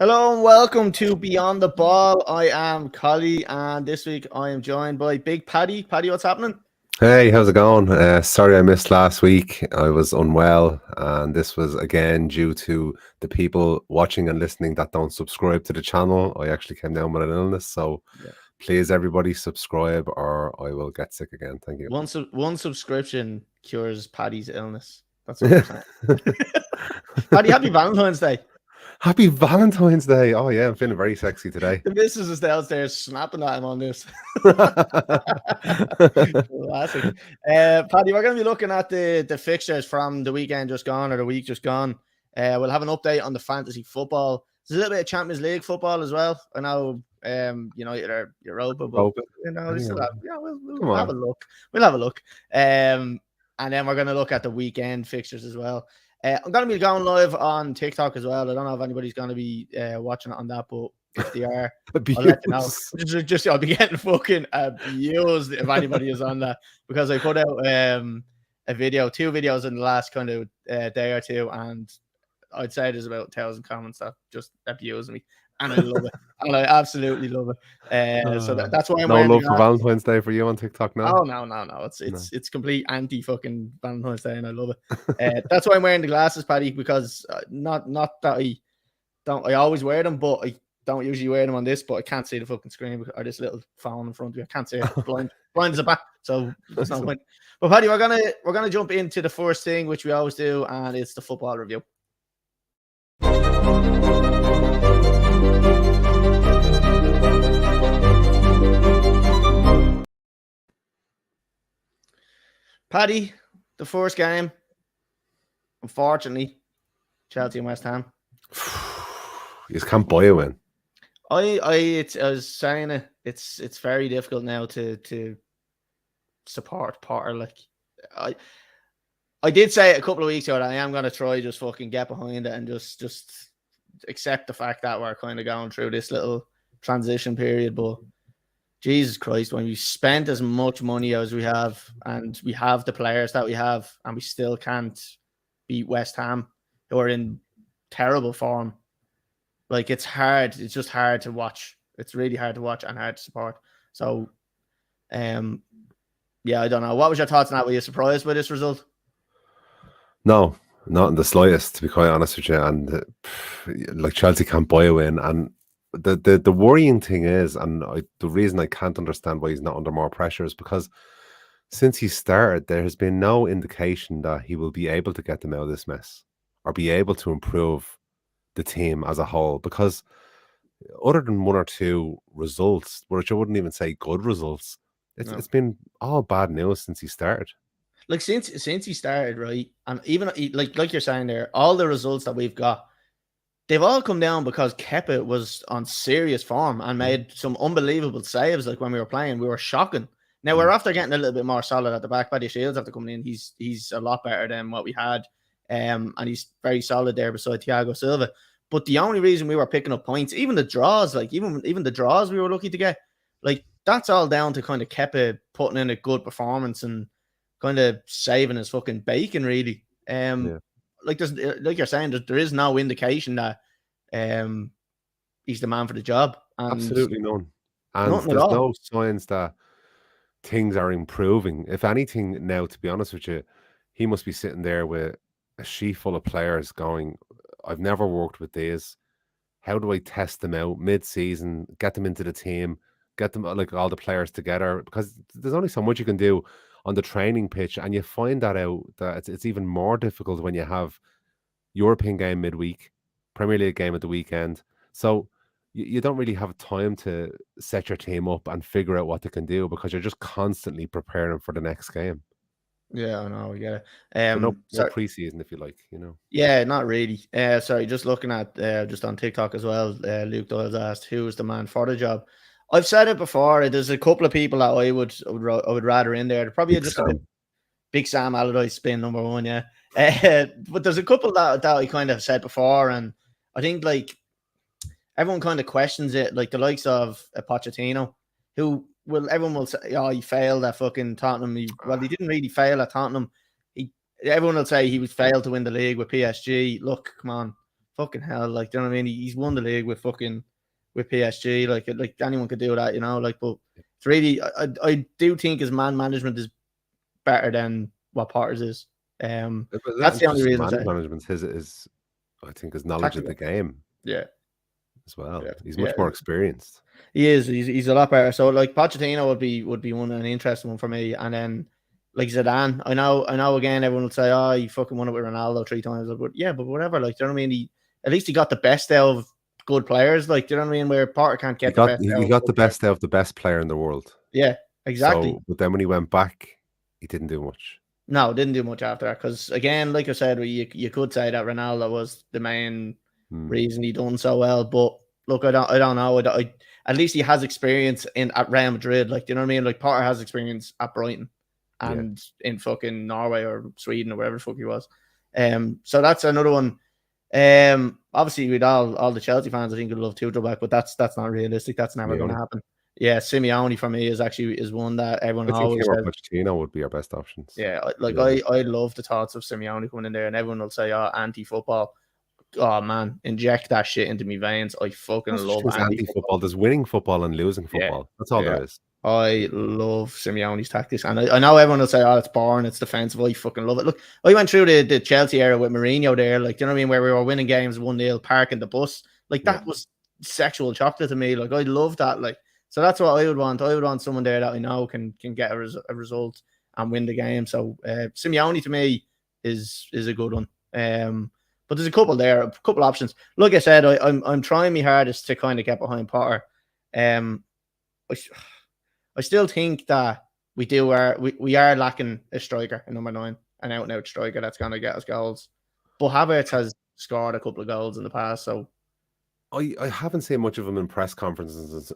Hello and welcome to Beyond the Ball. I am Collie, and this week I am joined by Big Paddy. Paddy, what's happening? Hey, how's it going? Sorry I missed last week. I was unwell, and this was again due to the people watching and listening that don't subscribe to the channel. I actually came down with an illness, so Yeah. please, everybody, subscribe or I will get sick again. Thank you. One subscription cures Paddy's illness. That's what we're saying. Paddy, happy Valentine's Day. Happy Valentine's Day. Oh, yeah, I'm feeling very sexy today. The missus is downstairs snapping at him on this. Classic. Paddy, we're going to be looking at the fixtures from the weekend just gone or the week just gone. We'll have an update on the fantasy football. There's a little bit of Champions League football as well. I know, United are Europa, but we'll have a look. We'll have a look. And then we're going to look at the weekend fixtures as well. I'm going to be going live on TikTok as well. I don't know if anybody's going to be watching it on that, but if they are, I'll let you know. I'll be getting fucking abused if anybody is on that, because I put out two videos in the last kind of day or two, and I'd say there's about 1,000 comments that just abuse me, and I love it. And I absolutely love it. So that's why I'm no love for Valentine's Day for you on TikTok now. Oh no. It's complete anti fucking Valentine's Day, and I love it. That's why I'm wearing the glasses, Paddy, because not that I always wear them, but I don't usually wear them on this, but I can't see the fucking screen or this little phone in front of me. I can't see it. Blind as a bat. So there's no point. But Paddy, we're gonna jump into the first thing, which we always do, and it's the football review. Paddy, the first game, unfortunately, Chelsea and West Ham. You just can't buy a win. I was saying it. It's very difficult now to support Potter. Like I did say it a couple of weeks ago that I am going to try just fucking get behind it and just accept the fact that we're kind of going through this little transition period. But Jesus Christ, when we spent as much money as we have, and we have the players that we have, and we still can't beat West Ham, who are in terrible form. Like, it's hard. It's just hard to watch. It's really hard to watch and hard to support. So, yeah, I don't know. What was your thoughts on that? Were you surprised by this result? No, not in the slightest, to be quite honest with you. And like, Chelsea can't buy a win. And the worrying thing is, and the reason I can't understand why he's not under more pressure is because since he started, there has been no indication that he will be able to get them out of this mess or be able to improve the team as a whole. Because other than one or two results, which I wouldn't even say good results, it's been all bad news since he started. Like, since he started, right? And even like you're saying there, all the results that we've got, they've all come down because Kepa was on serious form and made some unbelievable saves. Like, when we were playing, we were shocking. Now we're after getting a little bit more solid at the back. Paddy Shields after coming in, he's a lot better than what we had, and he's very solid there beside Thiago Silva. But the only reason we were picking up points, even the draws, like even the draws we were lucky to get, like, that's all down to kind of Kepa putting in a good performance and kind of saving his fucking bacon, really. Like, there's, like you're saying, there is no indication that he's the man for the job. And absolutely none. And there's no signs that things are improving. If anything, now, to be honest with you, he must be sitting there with a sheet full of players going, I've never worked with these. How do I test them out mid-season, get them into the team, get them, like, all the players together? Because there's only so much you can do on the training pitch, and you find that out that it's even more difficult when you have European game midweek, Premier League game at the weekend. So you don't really have time to set your team up and figure out what they can do because you're just constantly preparing for the next game. Yeah, I know. Yeah. So no preseason, if you like, Yeah, not really. Sorry, just looking at just on TikTok as well. Luke Doyle's asked, "Who is the man for the job?" I've said it before. There's a couple of people that I would rather in there. Probably just a bit. Big Sam Allardyce spin number one, yeah. But there's a couple that I kind of said before, and I think, like, everyone kind of questions it, like the likes of Pochettino, who everyone will say, oh, he failed at fucking Tottenham. He didn't really fail at Tottenham. Everyone will say he was failed to win the league with PSG. Look, come on, fucking hell, like, do you know what I mean? He's won the league with PSG. Like anyone could do that, you know. Like, but it's really, I do think his man management is better than what Potter's is. That's the only reason. Management his is, I think, his knowledge tactical. of the game. Yeah. As well. Yeah. He's much more experienced. He is. He's a lot better. So like Pochettino would be an interesting one for me. And then like Zidane, I know again everyone will say, oh, he fucking won it with Ronaldo 3 times. But yeah, but whatever. Like, do you know what I mean? At least he got the best out of good players. Like, do you know what I mean? Where Potter can't get the best. He got the best out of the best player in the world. Yeah, exactly. So, but then when he went back, he didn't do much. No, didn't do much after that. Because again, like I said, you could say that Ronaldo was the main reason he done so well. But look, I don't know. At least he has experience at Real Madrid. Like, do you know what I mean? Like Potter has experience at Brighton and in fucking Norway or Sweden or wherever the fuck he was. So that's another one. Obviously with all the Chelsea fans, I think would love Tuchel back, but that's not realistic. That's never going to happen. Yeah, Simeone for me is one that everyone always says. Pochettino would be our best options. Yeah, like I love the thoughts of Simeone coming in there, and everyone will say, "Oh, anti-football." Oh man, inject that shit into me veins. I fucking love anti-football. There's winning football and losing football. Yeah. That's all there is. I love Simeone's tactics, and I know everyone will say, "Oh, it's boring, it's defensive." I fucking love it. Look, I went through the Chelsea era with Mourinho there, like, do you know what I mean, where we were winning games 1-0, parking the bus, like that was sexual chocolate to me. Like I love that. Like, so that's what I would want. I would want someone there that I know can get a result and win the game. So Simeone to me is a good one. But there's a couple options. Like I said, I'm trying my hardest to kind of get behind Potter. I still think that we are lacking a striker in number 9, an out and out striker that's going to get us goals. But Havertz has scored a couple of goals in the past, so I haven't seen much of him in press conferences.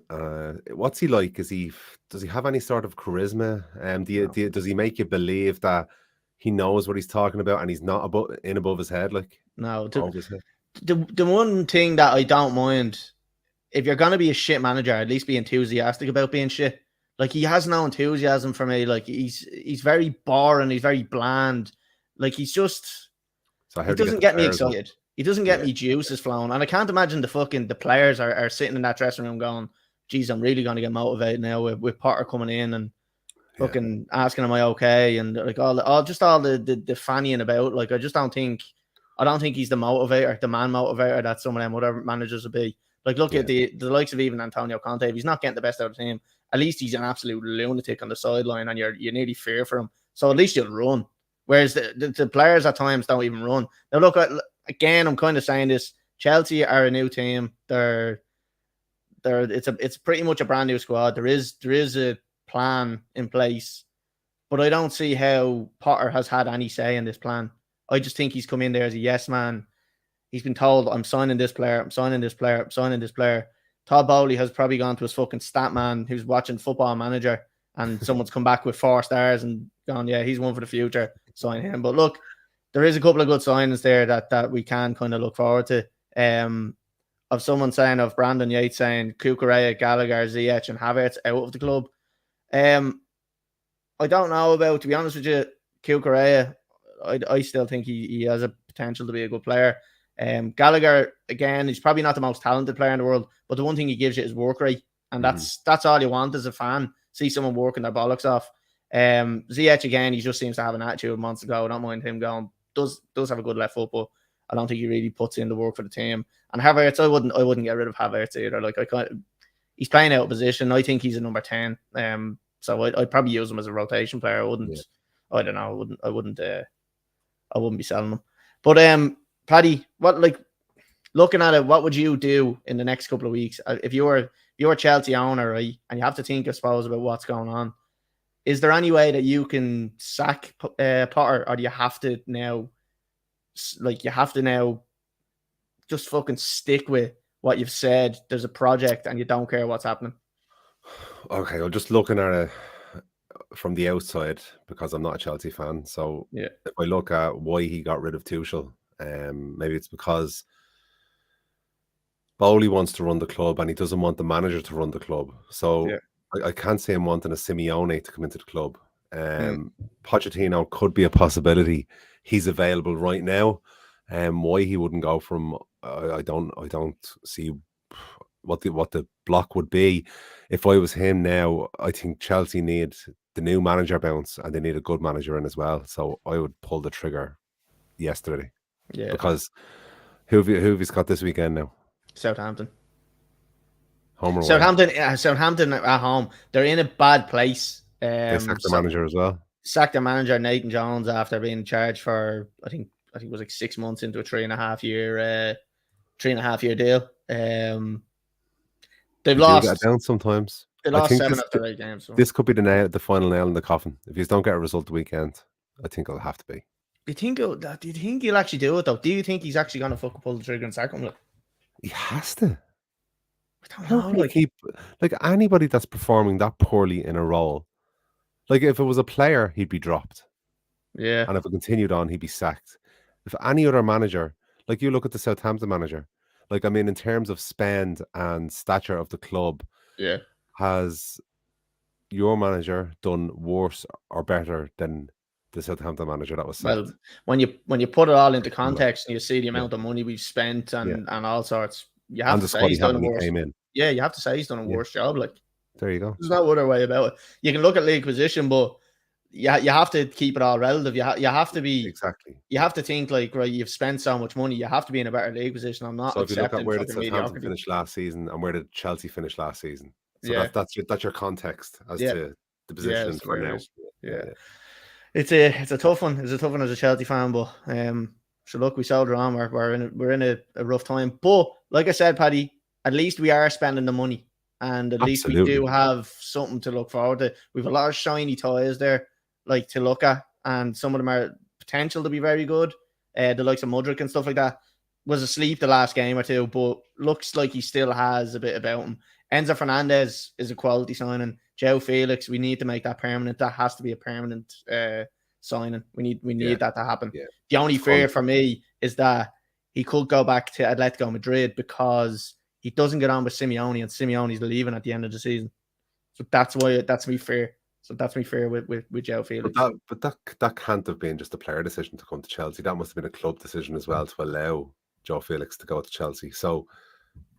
What's he like? Does he have any sort of charisma? Does he make you believe that he knows what he's talking about and he's not above his head? Like, no. The one thing that I don't mind, if you're gonna be a shit manager, at least be enthusiastic about being shit. Like, he has no enthusiasm for me. Like, he's very boring. He's very bland. Like, he's just. So he doesn't get me excited. He doesn't get me juices flowing. And I can't imagine the players are sitting in that dressing room going, geez, I'm really going to get motivated now with Potter coming in and fucking asking, am I okay? And like all the fannying about. Like, I don't think he's the motivator, the man motivator that some of them other managers would be. Like, look at the likes of even Antonio Conte. If he's not getting the best out of the team, at least he's an absolute lunatic on the sideline and you nearly fear for him. So at least you'll run. Whereas the players at times don't even run. Now, look, again, I'm kind of saying this. Chelsea are a new team. It's pretty much a brand new squad. There is a plan in place, but I don't see how Potter has had any say in this plan. I just think he's come in there as a yes man. He's been told, I'm signing this player, I'm signing this player, I'm signing this player. Todd Bowley has probably gone to his fucking stat man who's watching Football Manager, and someone's come back with 4 stars and gone, yeah, he's one for the future, sign him. But look, there is a couple of good signings there that we can kind of look forward to. Of someone saying, of Brandon Yates saying Cucurella, Gallagher, Ziyech and Havertz out of the club. I don't know about, to be honest with you, Cucurella. I still think he has a potential to be a good player. Gallagher, again, he's probably not the most talented player in the world, but the one thing he gives you is work rate, and that's all you want as a fan. See someone working their bollocks off. Ziyech, again, he just seems to have an attitude months ago. I don't mind him going. Does have a good left foot, but I don't think he really puts in the work for the team. And Havertz, I wouldn't get rid of Havertz either. Like, he's playing out of position. I think he's a number 10. So I'd probably use him as a rotation player. I wouldn't. Yeah. I don't know. I wouldn't be selling him. But Paddy, looking at it, what would you do in the next couple of weeks if you're a Chelsea owner, right? And you have to think, I suppose, about what's going on. Is there any way that you can sack Potter, or do you have to now? Like, you have to now just fucking stick with what you've said. There's a project and you don't care what's happening. Okay, I'm just looking at it from the outside because I'm not a Chelsea fan. So if I look at why he got rid of Tuchel, maybe it's because Bowley wants to run the club and he doesn't want the manager to run the club. So I can't see him wanting a Simeone to come into the club. Pochettino could be a possibility. He's available right now. Why he wouldn't go from I don't see what the block would be. If I was him now, I think Chelsea need the new manager bounce and they need a good manager in as well. So I would pull the trigger yesterday. Yeah. Because who have you got this weekend now? Southampton. Home or away? Southampton at home. They're in a bad place. They sacked the manager as well. Sacked their manager Nathan Jones after being in charge for I think it was like 6 months into a 3.5 year deal. They've lost. Get down sometimes. They lost 7 of their 8 games. So. This could be the final nail in the coffin. If you don't get a result the weekend, I think it'll have to be. Do you think he'll actually do it though? Do you think he's actually going to fucking pull the trigger and sack him? He has to. I don't know. Like anybody that's performing that poorly in a role, like if it was a player, he'd be dropped. Yeah. And if it continued on, he'd be sacked. If any other manager, like you look at the Southampton manager, like I mean, in terms of spend and stature of the club, yeah, has your manager done worse or better than the Southampton manager that was sacked? Well, when you put it all into context and you see the amount of money we've spent and all sorts, you have to say he's done a worse. Yeah, you have to say he's done a worse job. Like there you go. There's no other way about it. You can look at league position, but you have to keep it all relative. You have to be exactly. You have to think like right. You've spent so much money. You have to be in a better league position. I'm not. So if you look at where the Southampton finished last season and where did Chelsea finish last season, so that's your context as to the position for now. Yeah. It's a tough one. It's a tough one as a Chelsea fan, but so look, we soldier on. We're in a rough time, but like I said, Paddy, at least we are spending the money, and at least we do have something to look forward to. We've a lot of shiny toys there, like to look at, and some of them are potential to be very good. The likes of Mudryk and stuff like that was asleep the last game or two, but looks like he still has a bit about him. Enzo Fernandez is a quality signing. Joe Felix, we need to make that permanent. That has to be a permanent signing. We need that to happen. Yeah. The only fear for me is that he could go back to Atletico Madrid because he doesn't get on with Simeone, and Simeone's leaving at the end of the season. So that's me fear. So that's me fear with Joe Felix. But that can't have been just a player decision to come to Chelsea. That must have been a club decision as well to allow Joe Felix to go to Chelsea. So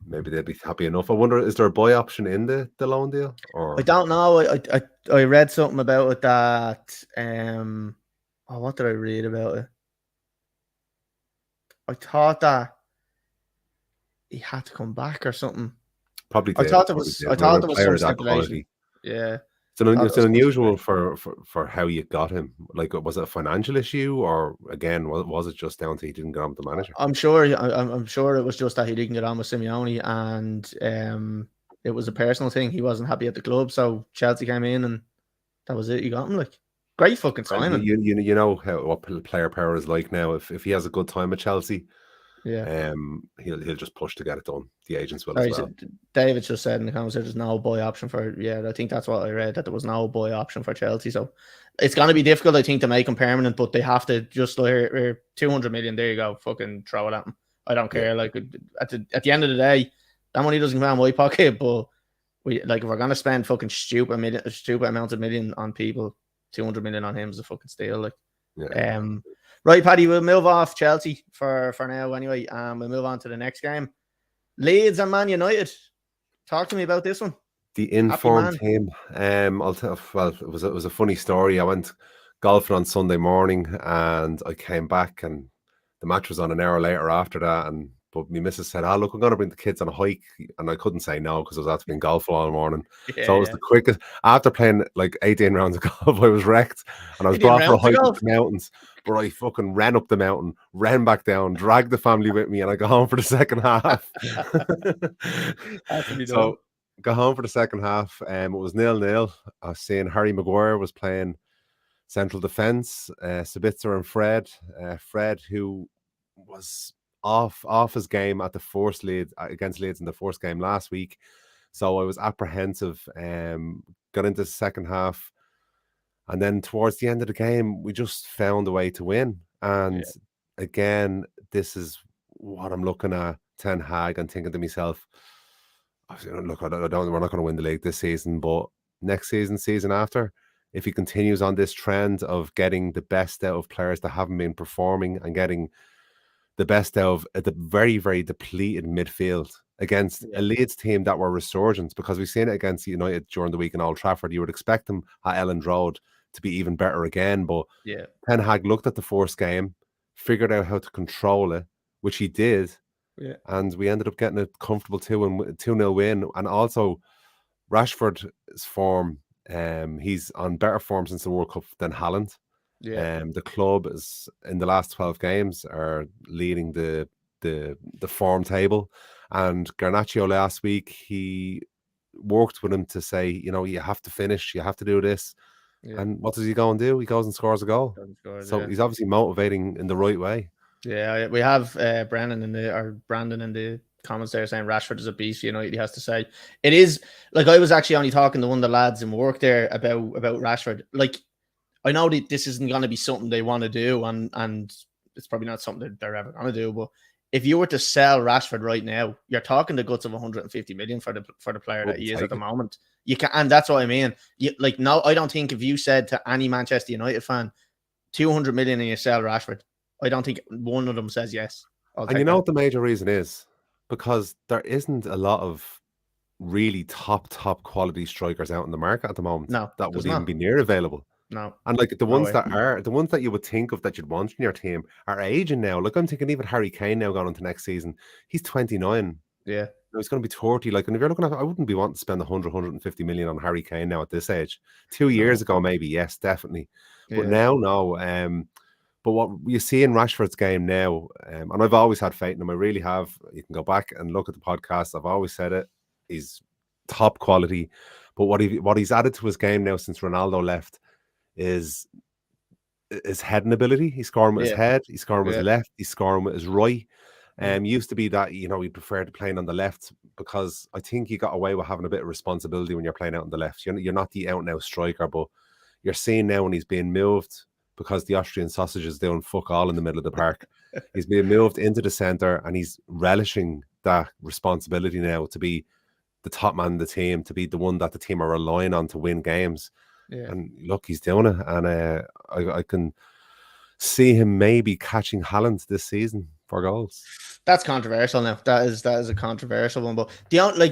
maybe they'd be happy enough. I wonder, is there a buy option in the loan deal? Or I don't know. I read something about it that what did I read about it? I thought that he had to come back or something. Probably. I thought there was some stipulation. Yeah. It's unusual for how you got him. Like, was it a financial issue, or again, was it just down to he didn't get on with the manager? I'm sure it was just that he didn't get on with Simeone, and it was a personal thing. He wasn't happy at the club, so Chelsea came in, and that was it. You got him. Like, great fucking signing. You know what player power is like now. If he has a good time at Chelsea, he'll just push to get it done. The agents will as well. David just said in the comments there's no buy option for. Yeah, I think that's what I read, that there was no buy option for Chelsea. So it's going to be difficult, I think, to make him permanent. But they have to just like 200 million. There you go. Fucking throw it at him. I don't care. Like at the end of the day, that money doesn't come out of my pocket. But if we're gonna spend fucking stupid amounts of million on people, 200 million on him is a fucking steal. Like, right, Paddy, we'll move off Chelsea for now anyway. We'll move on to the next game. Leeds and Man United. Talk to me about this one. The informed team. I'll tell. Well, it was a funny story. I went golfing on Sunday morning, and I came back, and the match was on an hour later after that. But my missus said, "Oh, look, we're going to bring the kids on a hike," and I couldn't say no because I was after being golfing all morning. So it was the quickest. After playing like 18 rounds of golf, I was wrecked, and I was brought for a hike up the mountains. But I fucking ran up the mountain, ran back down, dragged the family with me, and I got home for the second half. So got home for the second half. It was 0-0. I was seeing Harry Maguire was playing central defence. Sabitzer and Fred. Fred, who was off his game at the forced Leeds against Leeds in the first game last week. So I was apprehensive. Got into the second half. And then towards the end of the game, we just found a way to win. And again, this is what I'm looking at Ten Hag and thinking to myself, look, we're not going to win the league this season, but next season after, if he continues on this trend of getting the best out of players that haven't been performing and getting the best out of the very, very depleted midfield against a Leeds team that were resurgent, because we've seen it against United during the week in Old Trafford. You would expect them at Elland Road to be even better again, but Ten Hag looked at the first game, figured out how to control it, which he did, and we ended up getting a comfortable 2-0 win. And also Rashford's form, he's on better form since the World Cup than Haaland. The club is, in the last 12 games, are leading the form table. And Garnacho last week, he worked with him to say, you have to finish, you have to do this. And what does he go and do? He goes and scores a goal. So he's obviously motivating in the right way. Yeah, we have Brandon in the comments there saying Rashford is a beast. He has to say it is. Like, I was actually only talking to one of the lads in work there about Rashford. Like, I know that this isn't going to be something they want to do, and it's probably not something that they're ever going to do. But if you were to sell Rashford right now, you're talking the guts of 150 million for the player that he is at the moment. You can, and that's what I mean. No, I don't think if you said to any Manchester United fan, 200 million and you sell Rashford, I don't think one of them says yes. And you know what the major reason is? Because there isn't a lot of really top quality strikers out in the market at the moment. No, that would even be near available. No. And like the ones that you would think of that you'd want in your team are aging now. Like, I'm thinking even Harry Kane now going into next season. He's 29. Yeah. He's going to be 30. Like, and if you're looking at, I wouldn't be wanting to spend 150 million on Harry Kane now at this age. 2 years ago, maybe, yes, definitely. But now, no. But what you see in Rashford's game now, and I've always had faith in him, I really have. You can go back and look at the podcast. I've always said it. He's top quality. But what he's added to his game now since Ronaldo left is his heading ability. He's scoring with his head. He's scoring with his left. He's scoring with his right. Used to be that, he preferred playing on the left, because I think he got away with having a bit of responsibility when you're playing out on the left. You're not the out-and-out striker, but you're seeing now when he's being moved, because the Austrian sausage is doing fuck all in the middle of the park. He's being moved into the centre, and he's relishing that responsibility now to be the top man of the team, to be the one that the team are relying on to win games. And look, he's doing it. And I can see him maybe catching Haaland this season for goals. That's controversial now. That is a controversial one. But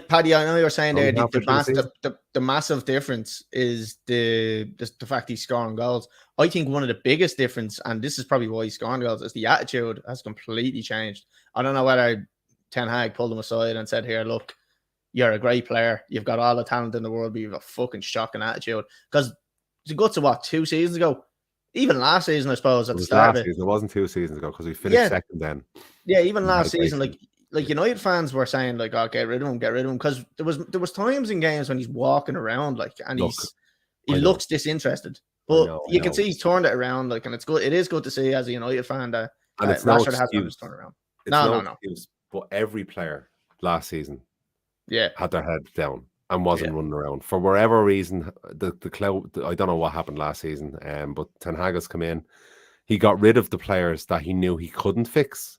Paddy, I know you were saying there, the massive difference is the fact he's scoring goals. I think one of the biggest difference, and this is probably why he's scoring goals, is the attitude has completely changed. I don't know whether Ten Hag pulled him aside and said, "Here, look, you're a great player. You've got all the talent in the world, but you've a fucking shocking attitude." Because the guts of 2 seasons ago, even last season, I suppose, at the start of it. It wasn't 2 seasons ago, because we finished second then. Yeah, even last season, like United fans were saying, like, "Oh, get rid of him," because there was times in games when he's walking around, like, and he looks disinterested. But you can see he's turned it around, like, and it's good. It is good to see as a United fan that Rashford has turned it around. No. But every player last season, had their head down and wasn't running around for whatever reason. The clout, I don't know what happened last season, but Ten Hag has come in. He got rid of the players that he knew he couldn't fix.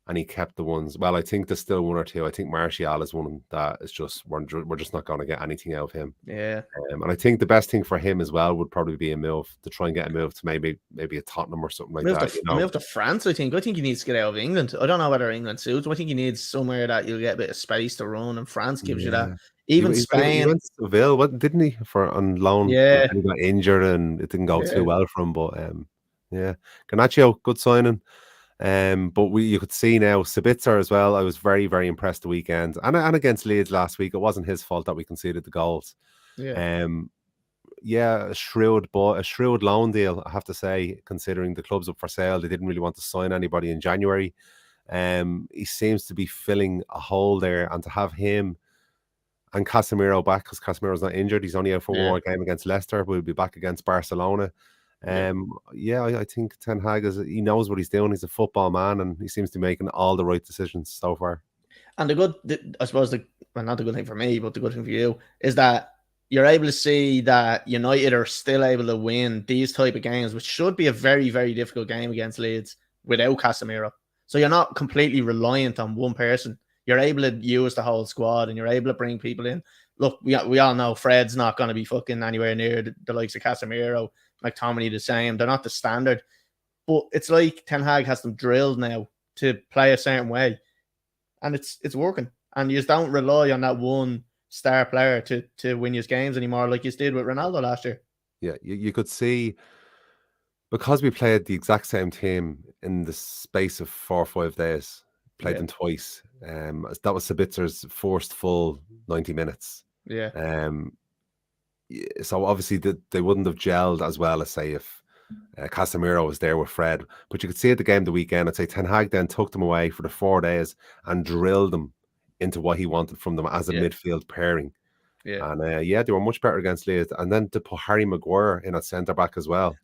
And he kept the ones. Well, I think there's still one or two. I think Martial is one that is just, we're just not going to get anything out of him. And I think the best thing for him as well would probably be a move, to try and get a move to maybe a Tottenham or something like that. Move to France, I think. I think he needs to get out of England. I don't know whether England suits him. I think he needs somewhere that you'll get a bit of space to run, and France gives you that. Even Spain. He went to Seville, didn't he, on loan? And he got injured and it didn't go too well for him. But Garnacho, good signing. But you could see now Sabitzer as well. I was very, very impressed the weekend, and against Leeds last week. It wasn't his fault that we conceded the goals. A shrewd loan deal, I have to say, considering the club's up for sale. They didn't really want to sign anybody in January. He seems to be filling a hole there, and to have him and Casemiro back, because Casemiro's not injured. He's only out for one more game against Leicester. We'll be back against Barcelona. I think Ten Hag he knows what he's doing. He's a football man, and he seems to be making all the right decisions so far. And I suppose not the good thing for me, but the good thing for you is that you're able to see that United are still able to win these type of games, which should be a very, very difficult game against Leeds without Casemiro. So you're not completely reliant on one person. You're able to use the whole squad, and you're able to bring people in. Look, we all know Fred's not going to be fucking anywhere near the likes of Casemiro. McTominay the same. They're not the standard. But it's like Ten Hag has them drilled now to play a certain way, and it's working. And you just don't rely on that one star player to win your games anymore, like you did with Ronaldo last year. Yeah, you could see, because we played the exact same team in the space of 4 or 5 days, played them twice. That was Sabitzer's first full 90 minutes. Yeah. So obviously they wouldn't have gelled as well as, say, if Casemiro was there with Fred. But you could see at the game the weekend, I'd say Ten Hag then took them away for the 4 days and drilled them into what he wanted from them as a midfield pairing. Yeah. And they were much better against Leeds. And then to put Harry Maguire in at centre back as well.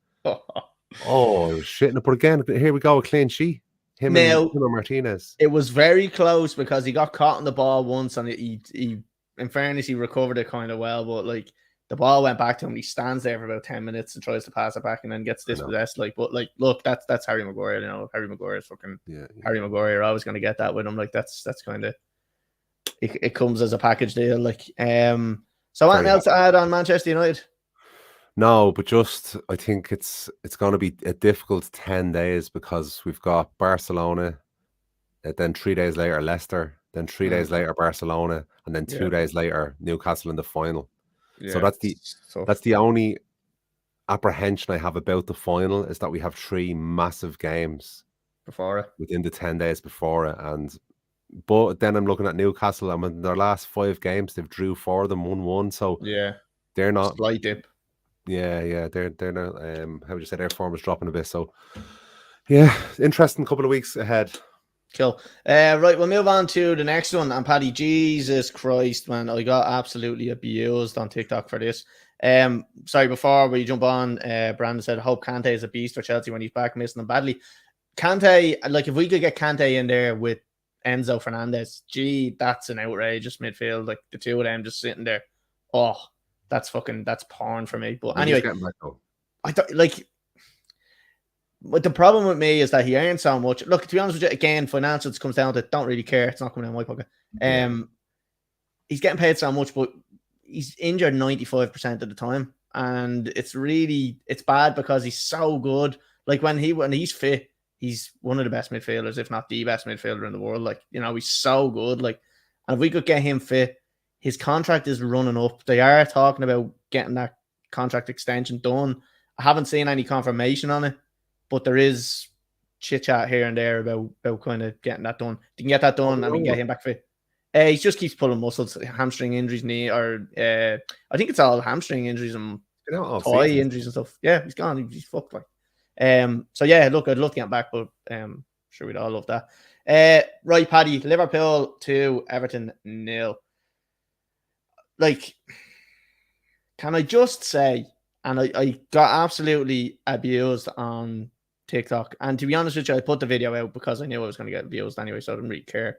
Oh, shit. But again, here we go, a clean sheet. Him and Martinez. It was very close because he got caught on the ball once, and he in fairness, he recovered it kind of well, but like the ball went back to him. He stands there for about 10 minutes and tries to pass it back and then gets dispossessed. But look, that's Harry Maguire. You know, Harry Maguire is fucking Harry Maguire. You're always going to get that with him. Like that's kind of it comes as a package deal. Like so what else to add on Manchester United? No, but just I think it's going to be a difficult 10 days because we've got Barcelona, then 3 days later Leicester, then 3 days later Barcelona, and then 2 days later Newcastle in the final. So that's the only apprehension I have about the final, is that we have 3 massive games before it, within the 10 days before it. But then I'm looking at Newcastle, and in their last 5 games they've drew 4 of them, 1-1. So they're not slight dip. Yeah, they're not. How would you say, their form is dropping a bit? So yeah, interesting couple of weeks ahead. Cool. Right, we'll move on to the next one. And Paddy, Jesus Christ, man, I got absolutely abused on TikTok for this. Sorry, before we jump on, Brandon said, hope Kante is a beast for Chelsea when he's back, missing them badly. Kante, like if we could get Kante in there with Enzo Fernandez, that's an outrageous midfield. Like the two of them just sitting there. Oh, that's porn for me. But anyway, I thought like. But the problem with me is that he earns so much. Look, to be honest with you, again, financials comes down to don't really care. It's not coming out of my pocket. He's getting paid so much, but he's injured 95% of the time. And it's bad because he's so good. Like when he's fit, he's one of the best midfielders, if not the best midfielder in the world. Like, you know, he's so good. Like, and if we could get him fit, his contract is running up. They are talking about getting that contract extension done. I haven't seen any confirmation on it, but there is chit chat here and there about kind of getting that done. You can get that done and we can get him back fit. He just keeps pulling muscles, hamstring injuries, knee, or I think it's all hamstring injuries and thigh injuries and stuff. Yeah, he's gone. He's fucked. Like, so yeah, look, I'd love to get him back, but sure we'd all love that. Right, Paddy, Liverpool 2, Everton 0. Like, can I just say, and I got absolutely abused on TikTok. And to be honest with you, I put the video out because I knew I was going to get abused anyway, so I didn't really care.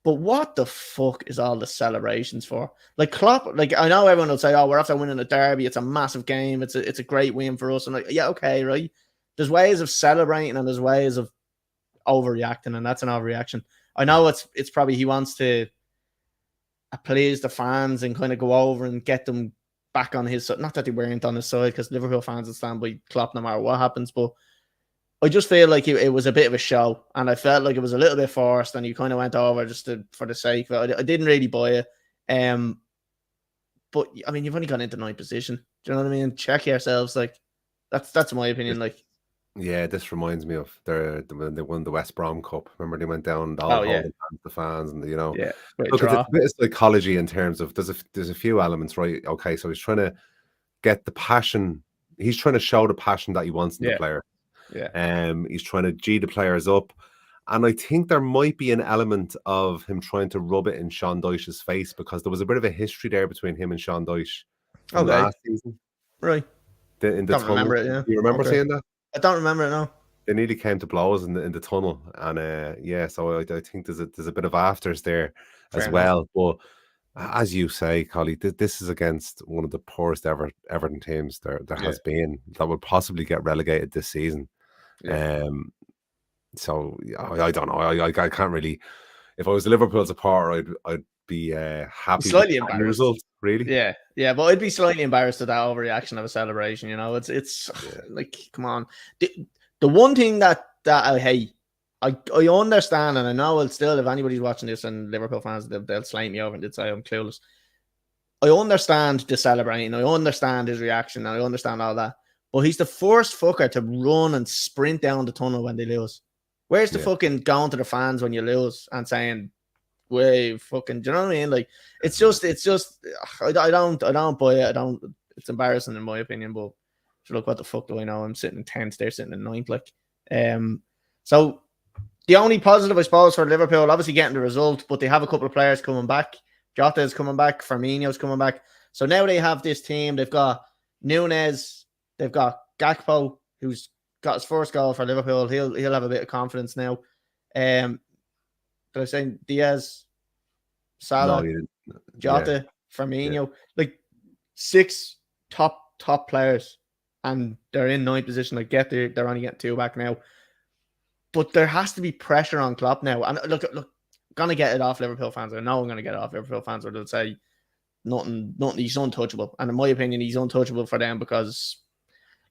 But what the fuck is all the celebrations for? Like Klopp, like I know everyone will say, oh, we're after winning a derby. It's a massive game. It's a great win for us. And like, yeah, okay, right. There's ways of celebrating and there's ways of overreacting, and that's an overreaction. I know it's probably he wants to please the fans and kind of go over and get them back on his side. Not that they weren't on his side, because Liverpool fans will stand by Klopp no matter what happens, but I just feel like it was a bit of a show, and I felt like it was a little bit forced, and you kind of went over just for the sake of it. I didn't really buy it. But I mean, you've only gone into 9th position. Do you know what I mean? Check yourselves. Like that's my opinion. Like, yeah, this reminds me of when they won the West Brom Cup. Remember they went down all holding the fans, and you know, look, it's a bit of psychology in terms of there's a few elements, right? Okay, so he's trying to get the passion. He's trying to show the passion that he wants in the player. Yeah. He's trying to G the players up, and I think there might be an element of him trying to rub it in Sean Dyche's face, because there was a bit of a history there between him and Sean Dyche from last season, right? In the tunnel. Remember it, yeah. Do you remember seeing that? I don't remember it now. They nearly came to blows in the tunnel, and so I think there's a bit of afters there as well. But as you say, Collie, this is against one of the poorest Everton teams there has been, that would possibly get relegated this season. So I don't know. I can't really. If I was a Liverpool supporter, I'd be happy. Slightly embarrassed. Result, really. Yeah, but I'd be slightly embarrassed at that overreaction of a celebration. You know, it's like, come on. The one thing that I hate, I understand, and I know it's still, if anybody's watching this and Liverpool fans, they'll slate me over and they'll say I'm clueless. I understand the celebrating, I understand his reaction, I understand all that. But he's the first fucker to run and sprint down the tunnel when they lose. Where's the fucking going to the fans when you lose and saying, "Way fucking," do you know what I mean? Like, it's just, I don't buy it. It's embarrassing in my opinion. But look, what the fuck do I know? I'm sitting in 10th, they're sitting in 9th. Like, so the only positive, I suppose, for Liverpool, obviously getting the result, but they have a couple of players coming back. Jota is coming back, Firmino's coming back. So now they have this team. They've got Nunez, they've got Gakpo, who's got his first goal for Liverpool. He'll have a bit of confidence now. Did I say Diaz, Salah, Jota, Firmino, like 6 top players, and they're in 9th position. I get they're only getting 2 back now, but there has to be pressure on Klopp now. And look, gonna get it off Liverpool fans. I know I'm gonna get it off Liverpool fans, where they'll say nothing. He's untouchable, and in my opinion, he's untouchable for them because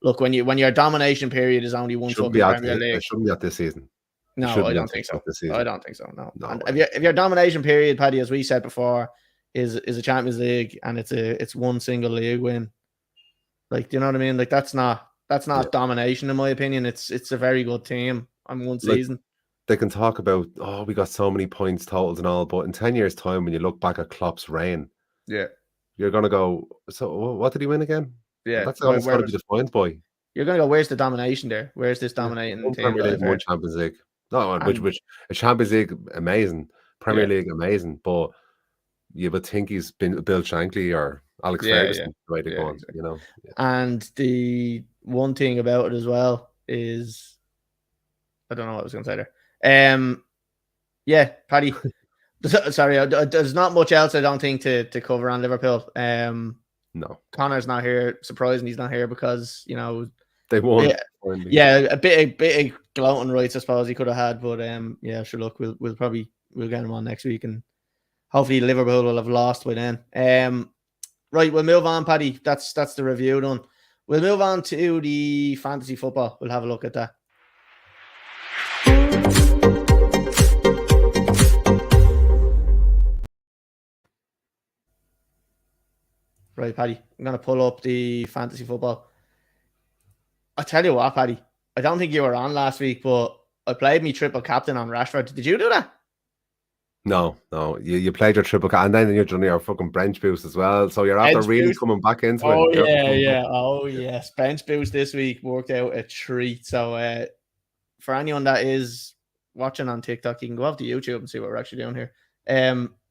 look, when your domination period is only one fucking Premier League, it shouldn't be at this season. No, I don't think so. I don't think so. No. And if your domination period, Paddy, as we said before, is a Champions League and it's one single league win, like, do you know what I mean? Like, that's not domination in my opinion. It's a very good team on one season. They can talk about, we got so many points totals and all, but in 10 years' time, when you look back at Klopp's reign, you're gonna go, so what did he win again? Yeah, that's all it's got to be defined by. You're gonna go, where's the domination there? Where's this dominating team? Premier League, one Champions League. No, which a Champions League amazing, Premier League amazing, but you would think he's been Bill Shankly or Alex Ferguson the way they're going, exactly. You know. Yeah. And the one thing about it as well is, I don't know what I was going to say there. Paddy. Sorry, there's not much else I don't think to cover on Liverpool. No, Connor's not here. Surprising he's not here because, you know, they won. A bit of gloating rights I suppose he could have had, but sure. Look, we'll get him on next week, and hopefully Liverpool will have lost by then. Right, we'll move on, Paddy. That's the review done. We'll move on to the fantasy football. We'll have a look at that. Right, Paddy, I'm going to pull up the fantasy football. I tell you what, Paddy, I don't think you were on last week, but I played me triple captain on Rashford. Did you do that? No. You played your triple captain, and then you're doing your fucking bench boost as well. So you're after really coming back into it. Oh, yes. Bench boost this week worked out a treat. So for anyone that is watching on TikTok, you can go off to YouTube and see what we're actually doing here.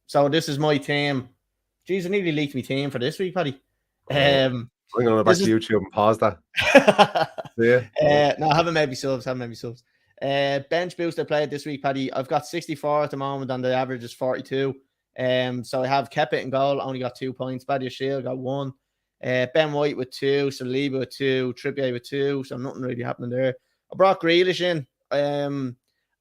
So this is my team. Jeez, I nearly leaked my team for this week, Paddy. I'm going to go back to YouTube and pause that. No, I haven't made me subs. Bench boost I played this week, Paddy. I've got 64 at the moment, and the average is 42. So I have kept it in goal, only got 2 points. Paddy Shield got 1. Ben White with 2, Saliba with 2, Trippier with 2. So nothing really happening there. I brought Grealish in. I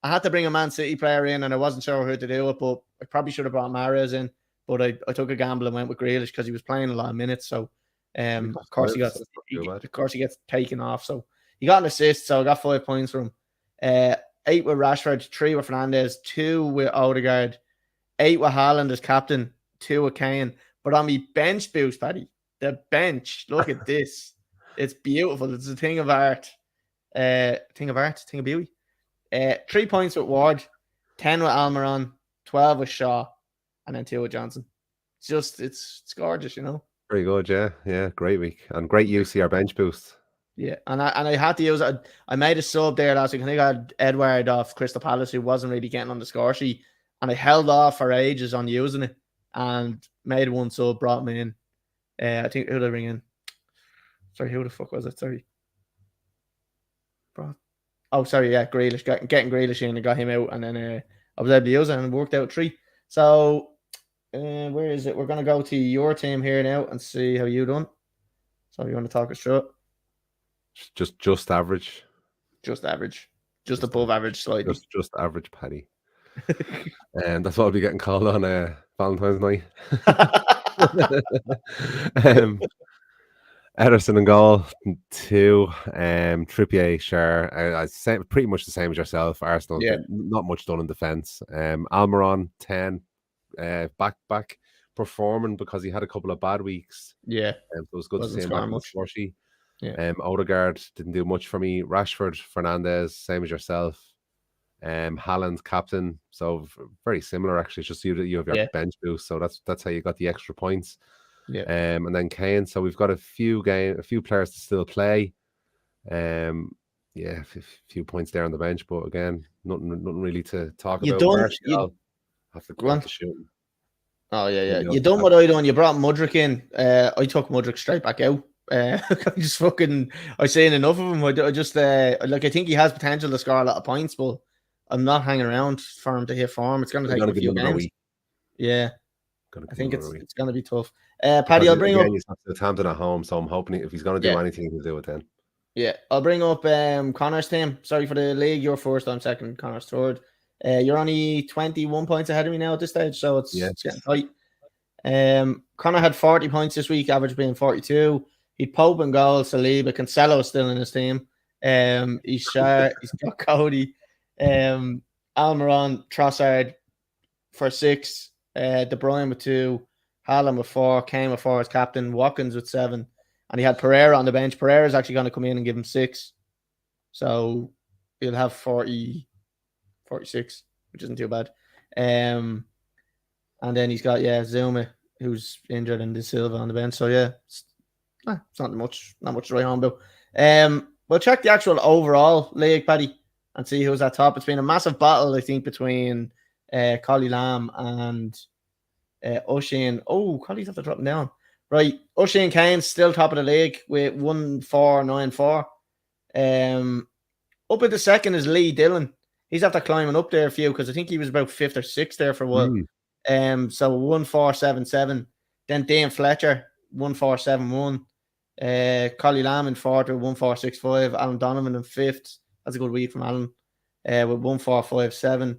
had to bring a Man City player in, and I wasn't sure who to do it, but I probably should have brought Mahrez in. But I took a gamble and went with Grealish because he was playing a lot of minutes. So of course he gets taken off. So he got an assist, so I got 5 points from him. 8 with Rashford, 3 with Fernandes, 2 with Odegaard, 8 with Haaland as captain, 2 with Kane. But on me bench boost, Paddy, the bench, look at this. It's beautiful. It's a thing of art. Thing of beauty. 3 points with Ward, 10 with Almiron, 12 with Shaw, and then 2 with Johnson. It's gorgeous, you know. Very good, yeah. Great week and great use of our bench boost. Yeah, and I had to use it. I made a sub there last week. I think I had Edward off Crystal Palace, who wasn't really getting on the score sheet, and I held off for ages on using it, and made one sub, brought me in. I think, who did I bring in? Sorry, who the fuck was it? Sorry. Grealish. Getting Grealish in and got him out, and then I was able to use it, and it worked out 3. So, where is it? We're going to go to your team here now and see how you done. So, you want to talk us through it? Just average. Just average. Just above average slightly. Just average, Paddy. And that's what I'll be getting called on Valentine's night. Ederson in goal, 2. Trippier, Schär. Pretty much the same as yourself. Arsenal, Yeah. not much done in defence. Almiron, 10. Back performing because he had a couple of bad weeks. Yeah. So it was good to see Wasn't him back scoring in the much. slushy. Yeah. Odegaard didn't do much for me. Rashford, Fernandez, same as yourself. Haaland, captain. So very similar actually. It's just you have your bench boost. So that's how you got the extra points. Yeah. And then Kane. So we've got a few players to still play. Yeah, a few points there on the bench, but again, nothing really to talk about. Martial, have to shoot him. Oh yeah. You done what I done. You brought Mudryk in. I took Mudryk straight back out. I seen enough of him. I just I think he has potential to score a lot of points, but I'm not hanging around for him to hit form. It's going to take a few games. Yeah, I think it's going to be tough. Paddy, I'll bring up. He's got Southampton at home, so I'm hoping if he's going to do anything, he'll do it then. Yeah, I'll bring up Connor's team. Sorry for the league. You're first, I'm second. Connor's third. You're only 21 points ahead of me now at this stage, so it's getting tight. Connor had 40 points this week, average being 42. He'd Pope and goal, Saliba, Cancelo still in his team. He's Schär, he's got Cody, Almiron, Trossard for 6, De Bruyne with 2, Haaland with 4, Kane with 4 as captain, Watkins with 7, and he had Pereira on the bench. Pereira is actually going to come in and give him 6, so he'll have 46, which isn't too bad. And then he's got Zuma, who's injured, and De Silva on the bench. So it's not much to write home about. We'll check the actual overall league, Paddy, and see who's at top. It's been a massive battle, I think, between Collie Lamb and O'Shane. Oh, Collie's have to drop him down. Right, O'Shane Kane's still top of the league with 1-4-9-4. Up at the second is Lee Dillon. He's after climbing up there a few because I think he was about 5th or 6th there for a while. So 1-4-7-7. Then Dane Fletcher 1-4-7-1. Collie Lamb in 4th with 1-4-6-5. Alan Donovan in 5th. That's a good week from Alan. With 1-4-5-7.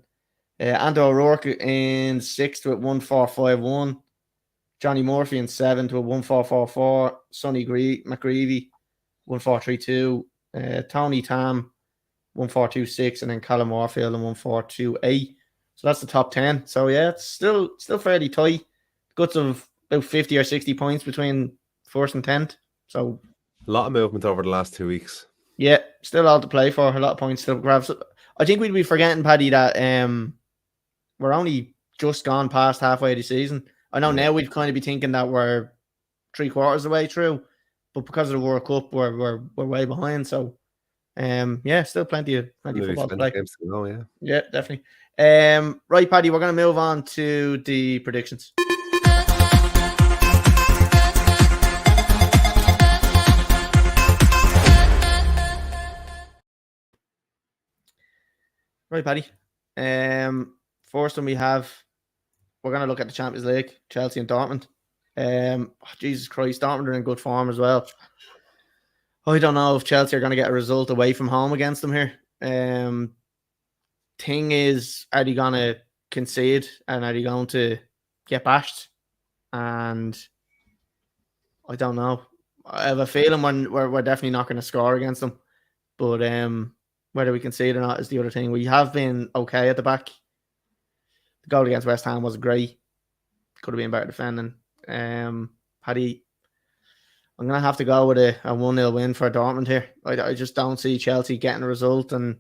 Andrew O'Rourke in 6th with 1-4-5-1. Johnny Murphy in 7th with 1-4-4-4. Sonny McGreevy 1-4-3-2. Tony Tam 1-4-2-6, and then Callum Warfield in 1-4-2-8. So that's the top 10. So it's still fairly tight. Guts of about 50 or 60 points between 1st and 10th. So a lot of movement over the last 2 weeks. Yeah, still all to play for. A lot of points still grabs. I think we'd be forgetting, Paddy, that we're only just gone past halfway of the season. I know now we'd kind of be thinking that we're 3/4 of the way through, but because of the World Cup, we're way behind. So still plenty of football to play. Games to go, yeah, definitely. Right, Paddy, we're going to move on to the predictions. Right, Paddy. First one we're going to look at the Champions League, Chelsea and Dortmund. Jesus Christ, Dortmund are in good form as well. I don't know if Chelsea are going to get a result away from home against them here. Thing is, are they going to concede and are they going to get bashed? And I don't know. I have a feeling we're definitely not going to score against them. But whether we concede or not is the other thing. We have been okay at the back. The goal against West Ham was great. Could have been better defending. Paddy, I'm going to have to go with a 1-0 win for Dortmund here. I just don't see Chelsea getting a result, and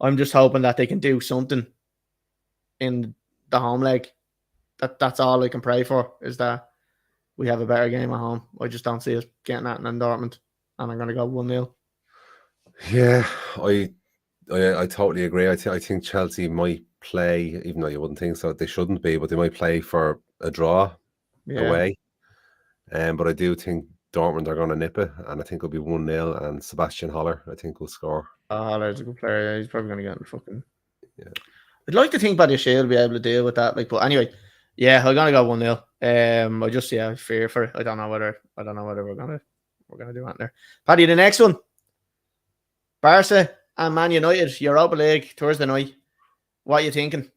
I'm just hoping that they can do something in the home leg. That's all I can pray for, is that we have a better game at home. I just don't see us getting that in Dortmund, and I'm going to go 1-0. Yeah, I totally agree. I think Chelsea might play, even though you wouldn't think so, they shouldn't be, but they might play for a draw away. But I do think Dortmund are going to nip it, and I think it'll be 1-0, and Sebastian Haller, I think, will score. Haller's a good player. He's probably going to get in fucking... Yeah. I'd like to think Paddy Shea will be able to deal with that. But anyway, I'm going to go 1-0. I just, I fear for it. I don't know whether we're going to do that there. Paddy, the next one. Barca and Man United, Europa League, Thursday night. What are you thinking?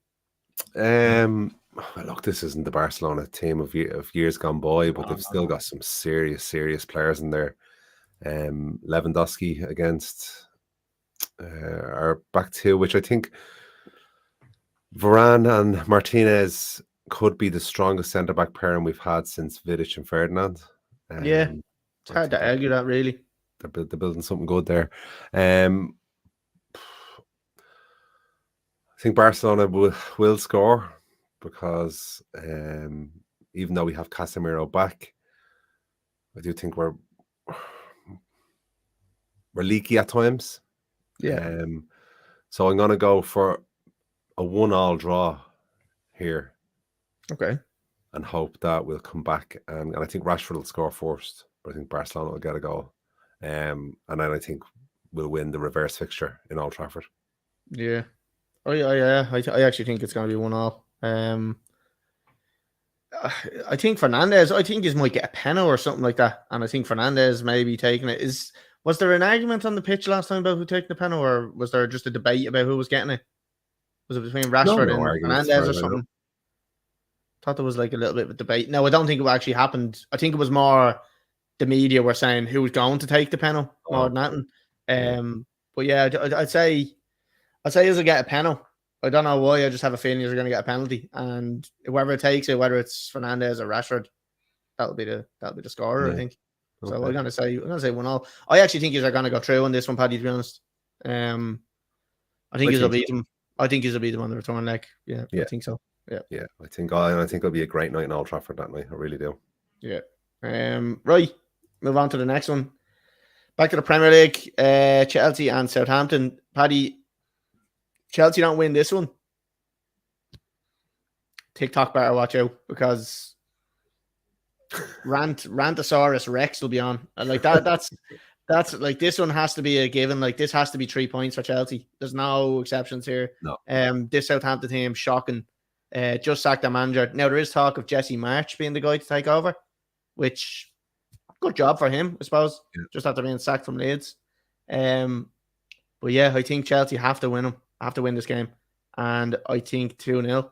look, this isn't the Barcelona team of years gone by, but they've still got some serious players in there. Lewandowski against our back two, which I think Varane and Martinez could be the strongest centre-back pairing we've had since Vidic and Ferdinand. Yeah, it's hard to argue that, really. They're building something good there. I think Barcelona will score because even though we have Casemiro back, I do think we're leaky at times. Yeah. So I'm going to go for a 1-1 draw here. Okay. And hope that we'll come back. And I think Rashford will score first, but I think Barcelona will get a goal. And then I think we'll win the reverse fixture in Old Trafford. Yeah. Oh, yeah. I actually think it's going to be 1-1. I think Fernandez, he might get a penalty or something like that. And I think Fernandez may be taking it. Was there an argument on the pitch last time about who taking the penalty, or was there just a debate about who was getting it? Was it between Rashford and Fernandez or something? Thought there was like a little bit of a debate. No, I don't think it actually happened. I think it was more the media were saying who was going to take the penalty more than that. But yeah, I'd say he'll get a penalty. I don't know why. I just have a feeling he's going to get a penalty, and whoever takes it, whether it's Fernandez or Rashford, that'll be the scorer. Yeah. I think. Okay. So I'm gonna say 1-1. I actually think he's going to go through on this one, Paddy. To be honest, I think he'll beat him. I think he'll beat him on the return leg. Yeah, I think so. Yeah. I think it'll be a great night in Old Trafford that night. I really do. Yeah. Right. Move on to the next one. Back to the Premier League. Chelsea and Southampton. Paddy, Chelsea don't win this one. TikTok better watch out, because Rantosaurus Rex will be on. Like that's like, this one has to be a given. Like, this has to be 3 points for Chelsea. There's no exceptions here. No. This Southampton team, shocking. Just sacked their manager. Now there is talk of Jesse March being the guy to take over, which good job for him, I suppose. Yeah. Just after being sacked from Leeds. But yeah, I think Chelsea have to win them. Have to win this game, and I think 2-0.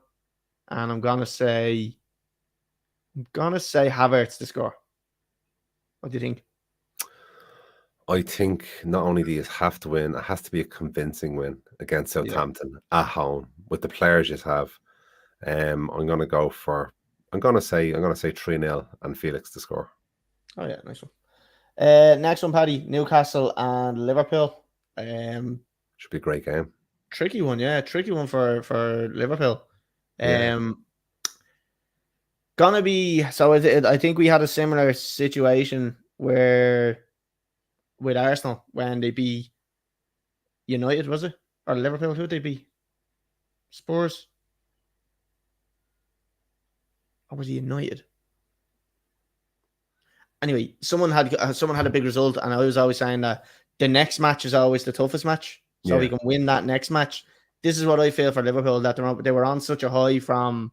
And I'm gonna say Havertz to score. What do you think? I think not only do you have to win, it has to be a convincing win against Southampton at home with the players you have. I'm gonna say 3-0 and Felix to score. Oh yeah, nice one. Next one, Paddy, Newcastle and Liverpool. Should be a great game. Tricky one, yeah. Tricky one for Liverpool. Gonna be so. I think we had a similar situation where with Arsenal when they beat United, was it, or Liverpool? Who did they beat? Spurs. Or was it United? Anyway, someone had a big result, and I was always saying that the next match is always the toughest match, so we can win that next match. This is what I feel for Liverpool, that they were on such a high from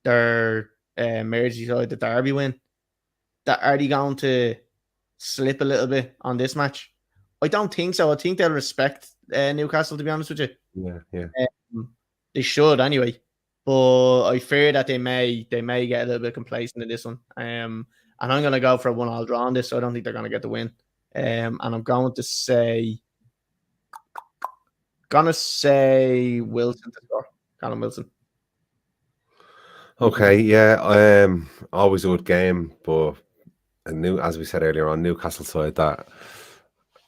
their Merseyside, the derby win. That are they going to slip a little bit on this match? I don't think so. I think they'll respect Newcastle, to be honest with you. Yeah. They should anyway. But I fear that they may get a little bit complacent in this one. And I'm going to go for a 1-1 draw on this, so I don't think they're going to get the win. And I'm going to say Wilson to score. Callum Wilson. Okay, yeah. Always a good game, but as we said earlier on, Newcastle side that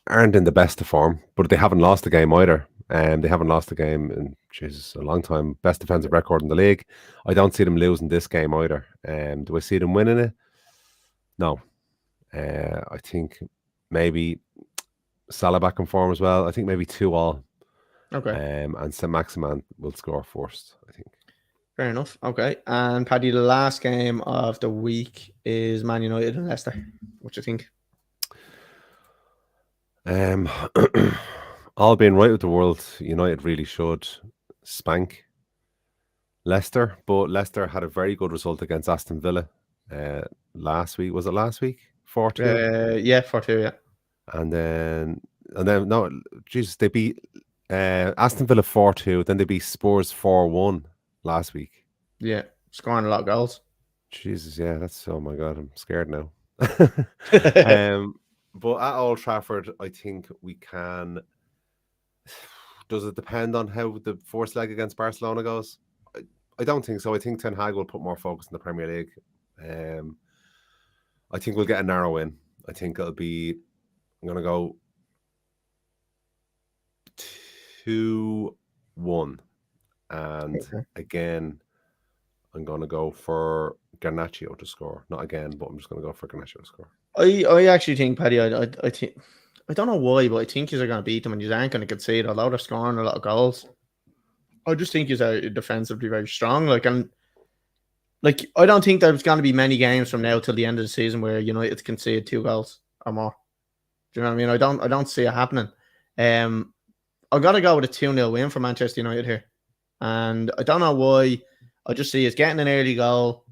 aren't in the best of form, but they haven't lost the game either. They haven't lost the game in a long time. Best defensive record in the league. I don't see them losing this game either. Do I see them winning it? No. I think maybe Salah back in form as well. I think maybe 2-2. Okay. And Saint-Maximin will score first, I think. Fair enough. Okay. And Paddy, the last game of the week is Man United and Leicester. What do you think? All being right with the world, United really should spank Leicester, but Leicester had a very good result against Aston Villa last week. Was it last week? 4-2? Yeah, 4-2, yeah. And then no, Jesus, they beat Aston Villa 4-2, then they beat Spurs 4-1 last week. Yeah. scoring a lot of goals. Jesus, yeah, that's oh my god, I'm scared now. But at Old Trafford, I think we can. Does it depend on how the first leg against Barcelona goes? I don't think so. I think Ten Hag will put more focus in the Premier League. I think we'll get a narrow win. I think it'll be. I'm gonna go 2-1, and again, I'm gonna go for Garnacho to score. Not again, but I'm just gonna go for Garnacho to score. I actually think, Paddy, I think, I don't know why, but I think you're going to beat them and you aren't going to concede, although they're scoring a lot of goals. I just think he's defensively very strong. Like, I don't think there's going to be many games from now till the end of the season where United concede 2 goals or more. Do you know what I mean? I don't see it happening. I've got to go with a 2-0 win for Manchester United here. And I don't know why. I just see us getting an early goal,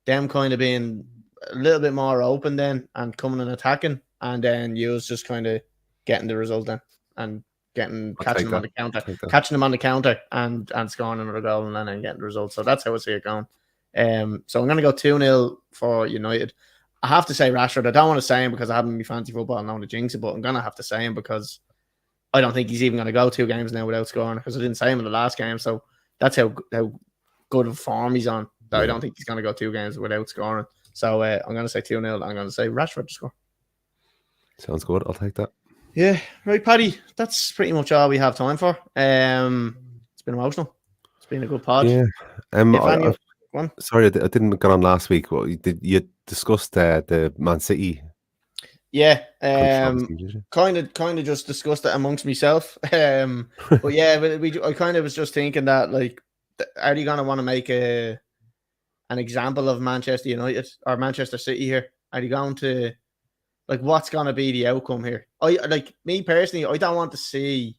them kind of being a little bit more open then and coming and attacking, and then you just kind of getting the result then and catching them on the counter and scoring another goal and then getting the result. So that's how I see it going. So I'm going to go 2-0 for United. I have to say Rashford. I don't want to say him because I haven't been fancy football and I want to jinx it, but I'm going to have to say him because I don't think he's even going to go 2 games now without scoring because I didn't say him in the last game. So that's how good of form he's on. I don't think he's going to go 2 games without scoring. So I'm going to say 2-0. I'm going to say Rashford to score. Sounds good. I'll take that. Yeah. Right, Paddy. That's pretty much all we have time for. It's been emotional. It's been a good pod. Yeah. Sorry, I didn't get on last week. Well, you discussed the Man City? Yeah. Kind of just discussed it amongst myself. But yeah, I kind of was just thinking that, like, are you going to want to make an example of Manchester United or Manchester City here? Are you going to, like, what's going to be the outcome here? Me personally, I don't want to see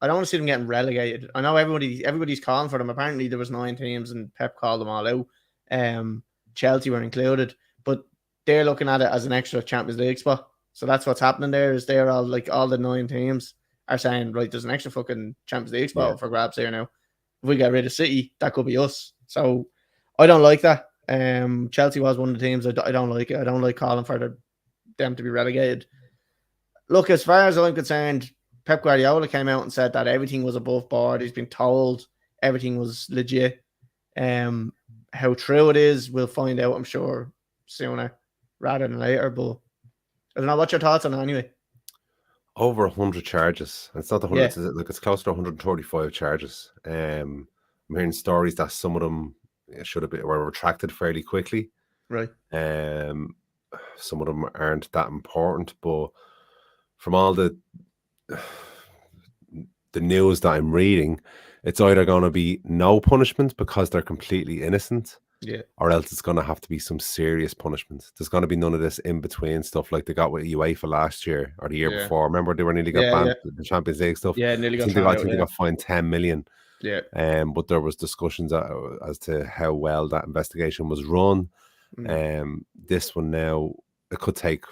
them getting relegated. I know everybody's calling for them. Apparently there was 9 teams and Pep called them all out. Chelsea were included, but they're looking at it as an extra Champions League spot. So that's what's happening there. Is they're all, like, all the 9 teams are saying, right, there's an extra fucking Champions League spot for grabs here now. If we get rid of City, that could be us. So I don't like that. Chelsea was one of the teams I don't like it. I don't like calling for them to be relegated. Look, as far as I'm concerned, Pep Guardiola came out and said that everything was above board. He's been told everything was legit. How true it is, we'll find out, I'm sure, sooner rather than later. But I don't know. What's your thoughts on it anyway? Over 100 charges. It's not the 100. Yeah. It's close to 135 charges. I'm hearing stories that some of them were retracted fairly quickly. Right. Some of them aren't that important, but from all the news that I'm reading, it's either going to be no punishment because they're completely innocent, or else it's going to have to be some serious punishment. There's going to be none of this in between stuff like they got with UEFA last year or the year before. Remember, they were nearly got banned the Champions League stuff. Yeah, nearly got. I think they got fined 10 million. Yeah. But there was discussions as to how well that investigation was run. This one now, it could take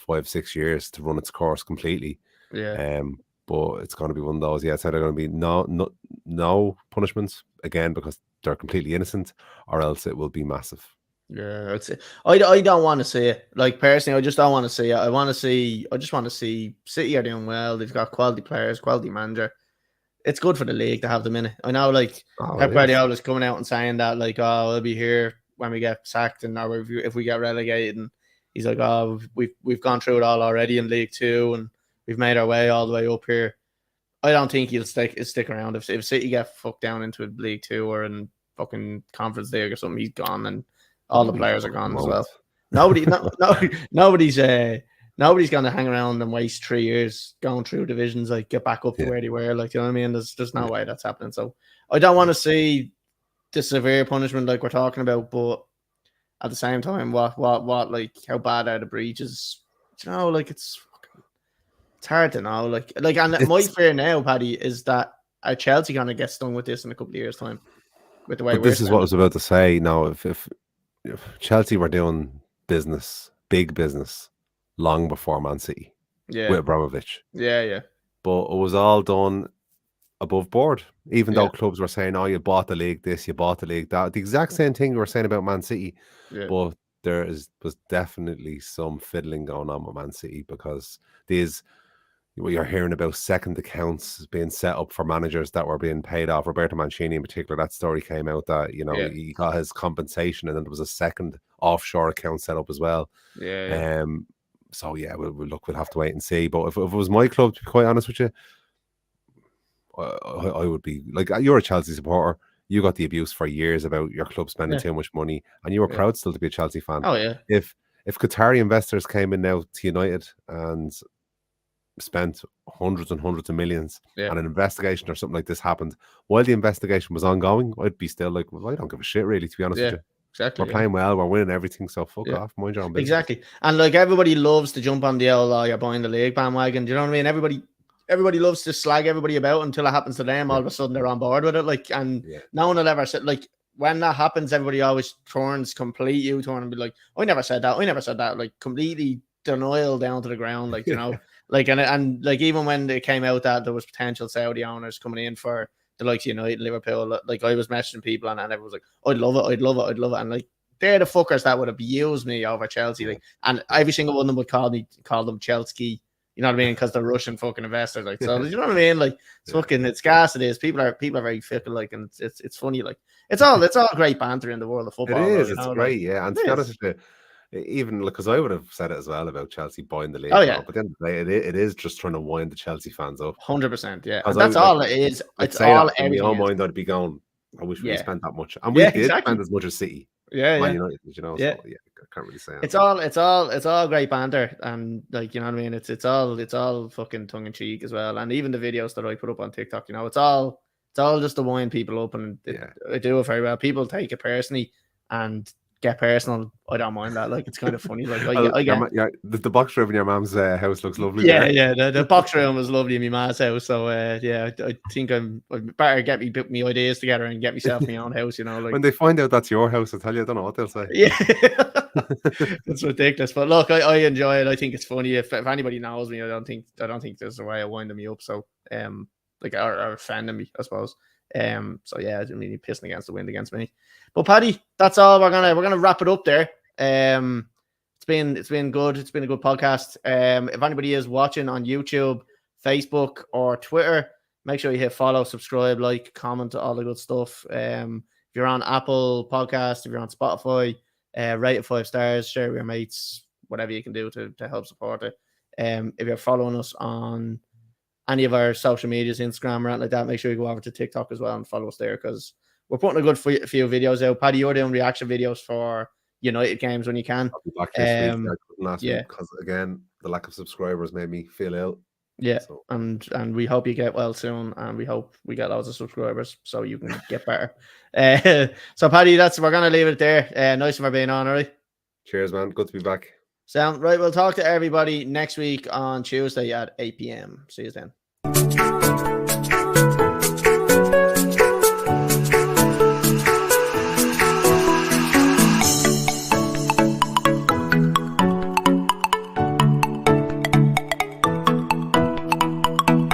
5-6 years to run its course completely. Yeah. But it's going to be one of those. Yeah, it's either going to be no punishments again because they're completely innocent, or else it will be massive. Yeah, I don't want to see it. Like, personally, I just don't want to see it. I just want to see City are doing well. They've got quality players, quality manager. It's good for the league to have them in it. I know, like, Pep Guardiola is coming out and saying that, like, we'll be here when we get sacked and or if we get relegated. And he's like, we've gone through it all already in League 2 and we've made our way all the way up here. I don't think he'll stick around. If City get fucked down into League 2 or in fucking Conference League or something, he's gone and all the players are gone as well. Nobody's going to hang around and waste 3 years going through divisions, like, get back up to where they were. Like, you know what I mean? There's no way that's happening. So I don't want to see the severe punishment like we're talking about, but at the same time, what like, how bad are the breaches? You know, like, it's hard to know. And my fear now, Paddy, is that are Chelsea going to get stung with this in a couple of years' time? With the way this is what I was about to say. Now, if Chelsea were doing big business, long before Man City, with Abramovich, yeah, but it was all done above board, even Yeah. though clubs were saying, "Oh, you bought the league this, you bought the league that." The exact same thing we were saying about Man City, Yeah. but was definitely some fiddling going on with Man City because you're hearing about second accounts being set up for managers that were being paid off. Roberto Mancini in particular, that story came out that Yeah. he got his compensation, and then there was a second offshore account set up as well. Yeah. So yeah, we'll have to wait and see. But if it was my club, to be quite honest with you, I would be like, you're a Chelsea supporter. You got the abuse for years about your club spending too much money, and you were proud still to be a Chelsea fan. Oh yeah. If Qatari investors came in now to United and spent hundreds and hundreds of millions, and an investigation or something like this happened, while the investigation was ongoing, I'd be still like, well, I don't give a shit really, to be honest with you. Exactly. We're playing well, we're winning everything, so fuck off, mind your own business. Exactly. And like everybody loves to jump on the old, you're buying the league bandwagon. Do you know what I mean? Everybody loves to slag everybody about until it happens to them. All of a sudden they're on board with it. Like, and no one will ever say, like, when that happens, everybody always turns complete U-turn and be like, I never said that. Like, completely denial down to the ground. Like, you know, like, and like, even when they came out that there was potential Saudi owners coming in for the likes of United, Liverpool, like, I was messaging people and everyone was like, I'd love it. And like, they're the fuckers that would abuse me over Chelsea. Like, and every single one of them would call them Chelsea. You know what I mean? Because they're Russian fucking investors. Like, so you know what I mean? Like, it's fucking, it's gas. It is. People are very fickle. Like, and it's funny. Like, it's all great banter in the world of football. It is. Though, it's like, great. Yeah. And to be honest with you, even because I would have said it as well about Chelsea buying the league. Oh yeah. But then it is just trying to wind the Chelsea fans up. 100%. Yeah. And that's all it is. It's all in my own mind. I'd be going, I wish we spent that much, and we did spend as much as City. Man United, you know. So yeah, I can't really say it's all great banter, and like, you know what I mean. It's all fucking tongue in cheek as well, and even the videos that I put up on TikTok, you know, it's all just to wind people up, and I do it very well. People take it personally and get personal. I don't mind that. Like, it's kind of funny. Like, the box room in your mom's house looks lovely. The box room was lovely in my mom's house. So I think I better get me ideas together and get myself my own house. You know, like, when they find out that's your house, I tell you, I don't know what they'll say. Yeah, it's ridiculous. But look, I enjoy it. I think it's funny. If anybody knows me, I don't think there's a way of winding me up. So like, or offending me, I suppose. So yeah, I didn't mean pissing against the wind against me. But Paddy, that's all. We're gonna wrap it up there. It's been good. It's been a good podcast. If anybody is watching on YouTube, Facebook, or Twitter, make sure you hit follow, subscribe, like, comment, all the good stuff. If you're on Apple Podcast, if you're on Spotify, rate it 5 stars, share with your mates, whatever you can do to help support it. If you're following us on any of our social medias, Instagram or anything like that, make sure you go over to TikTok as well and follow us there, because we're putting a good few videos out. Paddy, you're doing reaction videos for United games when you can. I'll be back this week. I couldn't last week because, again, the lack of subscribers made me feel ill. Yeah, so. and we hope you get well soon, and we hope we get loads of subscribers so you can get better. So Paddy, we're gonna leave it there. Nice for being on, all right? Cheers, man. Good to be back. Sound right. We'll talk to everybody next week on Tuesday at 8 p.m. See you then.